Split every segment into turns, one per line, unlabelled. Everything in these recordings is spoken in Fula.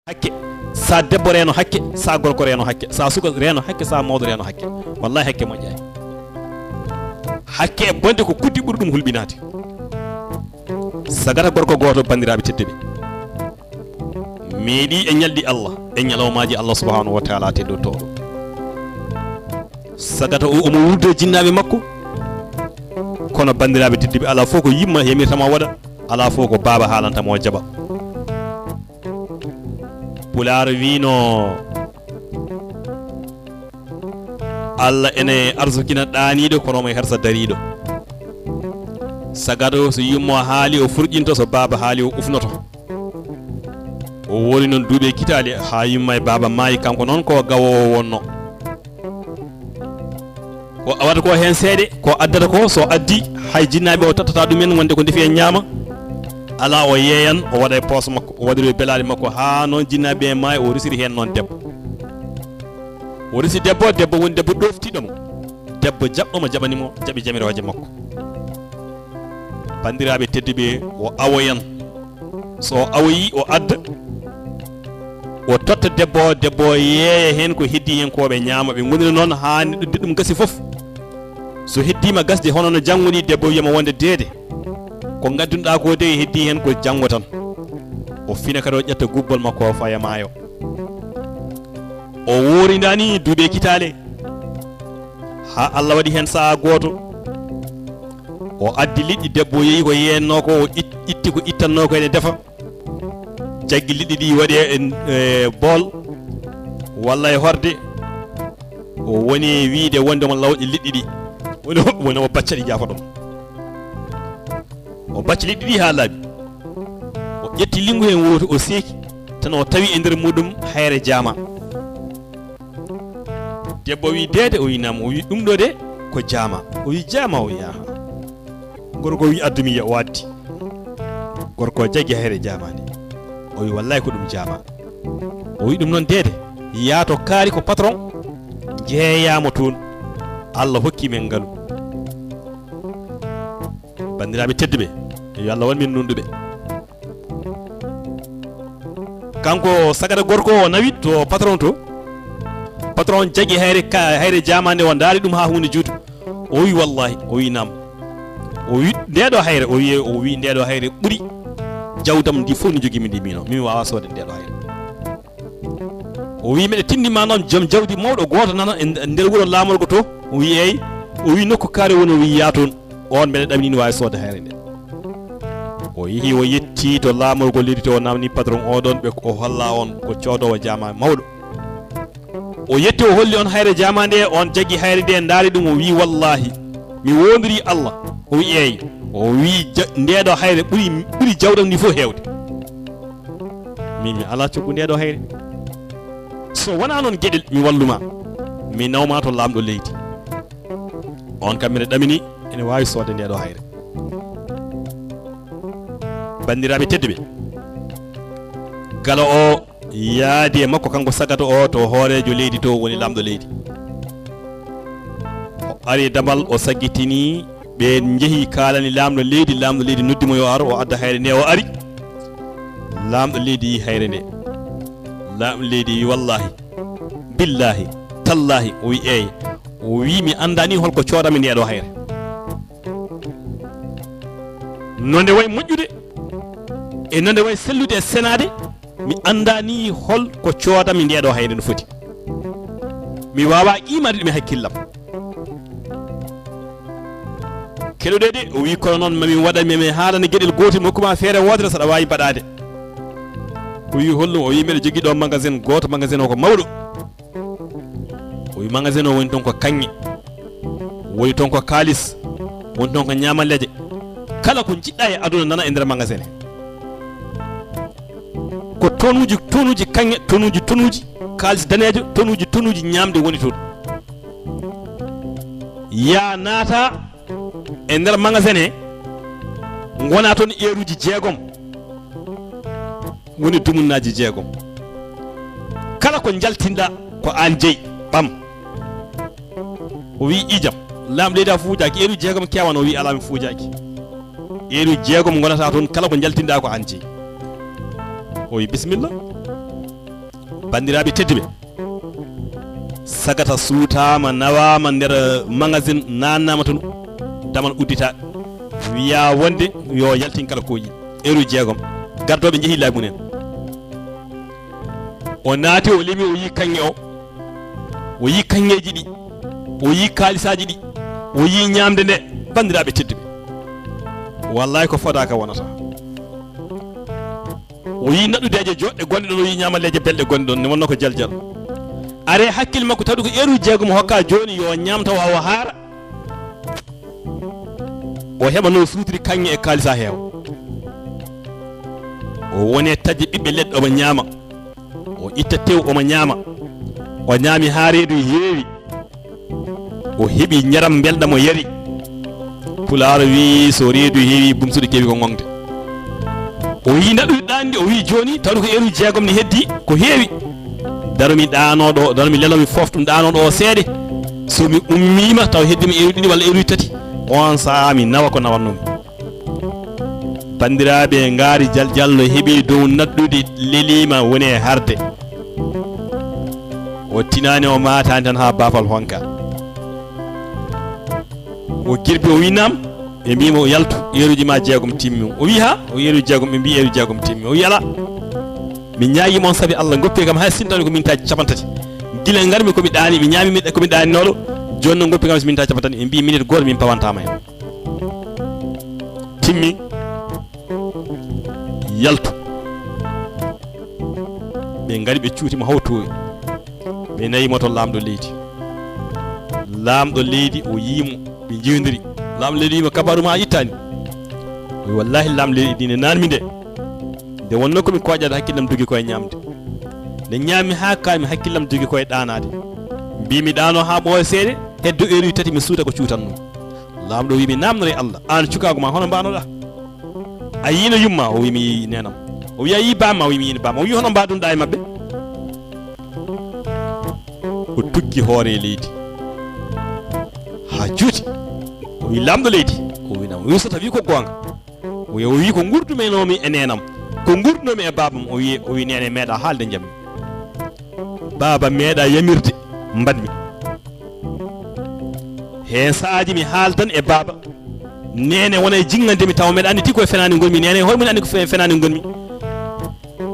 hakke sa debbo reeno hakke sa gorko reeno hakke sa suka reeno hakke sa mawdo reeno hakke wallahi hakke mo jaay hakke e bonde ko kuddi ɓuri ɗum hulɓinade sagata gorko goto bandiraɓe tedduɓe meeɗi e ñalɗi Allah e ñalawmaji Allah subhanahu wa ta'ala teddotoɗo sagata o omo wurde jinnaɓe makko kono bandiraɓe tedduɓe ala fof ko yimma yamirtama waɗa ala fof ko baba haalantamo jaɓa Pulaar wiino Allah ene arzukina ɗaniɗo kono mo hersa dariɗo sagado so yimmo haali o furƴinto so baba haali o ufnoto o woni noon duuɓe kitali ha yimma e baba maayi kanko noon ko gawowo wonno ko awata ko hen seeɗe ko addata ko so addi hay jinnaɓe o tattata ɗumen wonde ko defi e ñaama ala o yeeyan o waɗa e poos makko o waɗiri e belali makko ha noon jinnaɓe e maayi o resiri hen noon debbo o resi debbo woni debbo ɗoftiɗomo debbo jaɓɗomo jaɓanimo jaɓi jamiroje makko bandiraɓe tedduɓe o awoyan so awoyi o adda o totta debbo yeeya hen ko heddi hen koɓe ñaama ɓe goniri noon ha neɗɗo ɗum gasi foof so heddima gasde hono no janggoni debbo wiyama wonde deede ko gaddunoɗa ko de heddi hen ko janggo tan o fina kadi o ƴetta gubbol makko o faya maayo o worindani duuɓe kitale ha Allah waɗi hen saha goto o addi liɗɗi debbo yeehi ko yenno ko o itti ko ittanno ko ene defa jaggi liɗɗi ɗi waɗi e bool walla e horde o woni wiide wondemo lawƴi liɗɗi ɗi woni o bacca ɗi jaafa ɗon o bacci liɗɗi ɗi ha laaɓi o ƴetti lingu hen woto o seeki tan o tawi e nder muɗum hayre jaama debbo wi deede o wi nam o wi ɗum ɗo de ko jaama o wi jaama o yaha gorko wi addumi o waddi gorko jaggi hayre jaama nde o wi wallahi ko ɗum jaama o wi ɗum noon deede yaato kaari ko patron jeeyamo toon Allah hokki men ngaalu bandiraɓe tedduɓe yo Allah won min nunduɓe kanko sagata gorko o nawi to patron jaggi hayre jamande o daari ɗum ha hunde juutu o wi wallahi o wi nam o wi ndeɗo hayre o wi ndeɗo hayre ɓuuri jawdam ndi fof ni jogimi ndi mino mimi wawa soode ndeɗo hayre o wi mbeɗa tindima noon joom jawdi mawɗo goto nana e nder wuuro laamorgo to o wi eyyi o wi nokku kaari woni o wi yaa toon on mbeɗa ɗamini wawi soode hayre nde o yeehi o yetti to laamorgo leydi to o namni patron oɗon ɓe o holla on ko coodowo jama mawɗo o yetti o holli on hayre jama nde on jaggi hayre nde daari ɗum o wi wallahi mi wondiri Allah o wi eyyi o wi ndeɗo hayre ɓuuri jawɗam ni fof hewde min mi ala coggu ndeɗo hayre so wona noon gueɗel mi walluma mi nawma to lamɗo leydi on kam mbiɗa ɗamini ene wawi soode ndeɗo hayre bandiraɓe tedduɓe gala o yaadi e makko kanko sagata o to hoorejo leydi to woni lamɗo leydi o ari damal o saggitini ɓe jeehi kalani lamɗo leydi noddimo yo aro o adda hayre nde o ari lamɗo leydi yi hayre nde lamɗo leydi yi wallahi billahi tallahi o wi eyyi o wi mi andani holko coodami ndeɗo hayre nonde way moƴƴude e nonde way sellude e senade mi andani holko coodami ndeɗo hayre no foti mi wawa qimade ɗum e hakkillam keɗoɗe de o wi kono noon mami waɗa mimi haalana gueɗel gotel mi hokkuma feere wodere saɗa wawi mbaɗade o wi hollum o wi mbeɗa jogui ɗo magasin goto magasin o ko mawɗo o wi magasin o woni toon ko kanŋe woni toon ko kalis woni toon ko ñamalleje kala ko jiɗɗa e aduna nana e nder magasin he ko tonuji kanŋe tonuji kalis danejo tonuji ñamde woni toon ya naata e nder magasin he gona toon heure-uji 6 woni dumunnaji 6 kala ko jaltinɗa ko an jeeyi ɓam o wi ijam lamɗo leydi a fuujaki heure-uji 6 kewan o wi ala mi fuujaki heure-uji 6 gonata toon kala ko jaltinɗa ko an jeeyi o wi bisimilla bandiraɓe tedduɓe sagata suutama nawama nder magasin nannama toon damal uddita wiya wonde yo yaltin kala ko yi heure jeegom gardoɓe jeehi laabi munen o naati o limi o yi kanŋe o yi kanŋeji ɗi o yi kalisaji ɗi o yi ñamde nde bandiraɓe tedduɓe wallahi ko fodaka wonata o yi naɗɗudeje joɗɗe gonɗe ɗon o yi ñamalleje belɗe gonɗe ɗon ne wonno ko jaljal are hakkille makko tawɗi ko heure jeegom hokka joni yo ñamta wawa haara o heɓa no sutiri kanŋe e kalisa heewa o woni taƴƴe ɓiɓɓe leɗɗe omo ñaama o itta tew omo ñaama o ñaami ha reedu heewi o heɓi ñaram belɗam o yari pulaaro wi so reedu heewi bumsuɗo keewi ko gonga o wi naɗɗude ɗandi o wi joni tawde ko heure jeegom ne heddi ko heewi daromi ɗanoɗo daromi lelomi foof ɗum ɗanoɗo o seeɗe somi ummima taw heddimi heure ɗiɗi walla heure tati on saaha mi nawa ko nawatnomi bandiraɓe ngaari jaljallo heeɓi dow naɗɗude lelima woni e harde o tinani o matani tan ha bafal honka o girbi o wi nam ɓe mbimo o yaltu heruji ma jeegom timmi o wi ha o heruji jeegom ɓe mbi heruji jeegom timmi o wi ala mi ñaguima on saabi Allah goppi kam hay sintani ko mintaji capantati guila garmi komi ɗani mi ñaami komi ɗaninoɗo joni noon goppi kam so mintaji capantati ɓe mbi minute goto min pawantama hen timmi yaltu ɓe gari ɓe cuutimo hawtoyi ɓe nayimo to lamɗo leydi o yimo ɓe jewdiri lamɗo leydi wima kabaru ma yittani wallahi lamɗo leydi ne nanmi nde wonno komi koƴade hakkillam dogi koye ñamde nde ñammi ha kami hakkillam dogi koye ɗanade mbimi ɗano ha ɓooya seeɗe heddo heure tati mi suuta ko cuutanno lamɗo wimi namnore Allah an cukago ma hono mbanoɗa a yino yumma o wimi nenam o wi a yi bamma o wimi yini bamma o wi hono mbaɗumɗa e mabɓe o tukki hoore leydi ha juuti o wi lamɗo leydi o winam o wi so tawi ko gonga o wi ko gurdumenomi e nenam ko gurdunomi e babam o wi nene meeɗa haalde jammi baba meeɗa yamirde mbadmi hen saaji mi haaldan e baba nene wona e jingandemi taw meɗa andi ti koye fenani gonmi nene holmuni andi ko fenani gonmi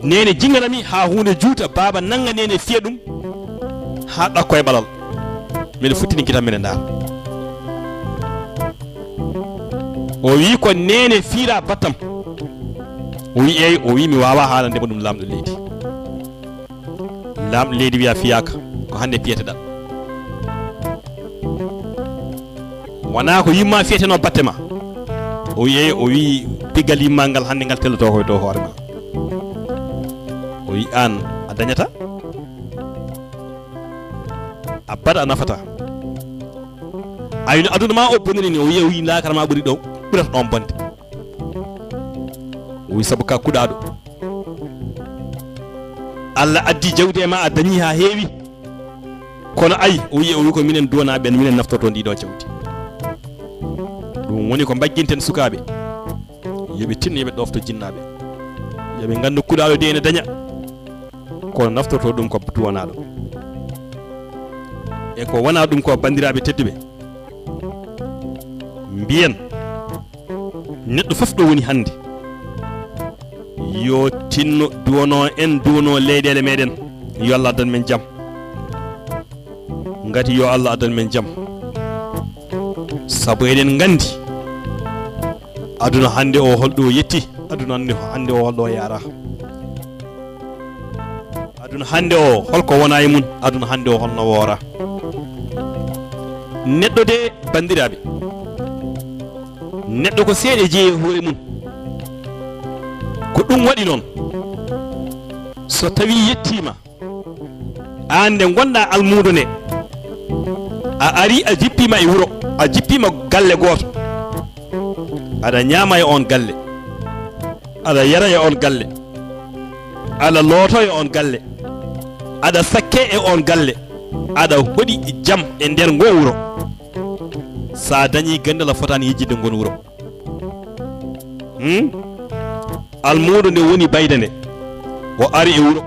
nene jinganami ha hunde juuta baba nanga nene fiya ɗum ha ɗakko e ɓalal mbiɗa futtini kitan mine ndar o wi ko nene fiira battam o wi eyi o wi mi wawa haalandema ɗum lamɗo leydi wiya fiyaka ko hande piyeteɗa wona ko yimma fiyeteno batte ma o wi eyi o wi piggal yimmal ngal hande ngal telloto koye dow hoore ma o wi an a dañata a baɗa a nafata ayno aduna ma o boniri ni o wi lakara ma ɓuuri ɗo ɓurata ɗon bonde o wi saabu ka kuɗaɗo Allah addi jawdi e ma a dañi ha heewi kono ayi o wi ko minen duwanaɓe minen naftorto ndiɗo jawdi ɗum woni ko bagginten sukaɓe yoɓe tinno yoɓe ɗofto jinnaɓe yoɓe gandu kuɗaɗo de ene daña kono naftorto ɗum ko duwanaɗo e ko wona ɗum ko bandiraɓe tedduɓe mbiyen neɗɗo foof ɗo woni hande yo tinno duwono leyɗele meɗen yo Allah addan men jaam ngati yo Allah addan men jaam sabu eɗen gandi aduna hande o holɗo yetti aduna hande o holɗo yara aduna hande o holko wona e mun aduna hande o holno woora neɗɗo de bandiraɓe neɗɗo ko seeɗe jeeyi hoore mun ko ɗum waɗi noon so tawi yettima an nde gonɗa almudo nde a ari a jippima e wuuro a jippima galle goto aɗa ñaama e on galle aɗa yara e on galle aɗa looto e on galle aɗa sakke e on galle aɗa hoɗi jaam e nder ngo wuuro sa dañi gandal a fotani yejjidde ngon wuuro almudo nde woni bayda nde o ari e wuuro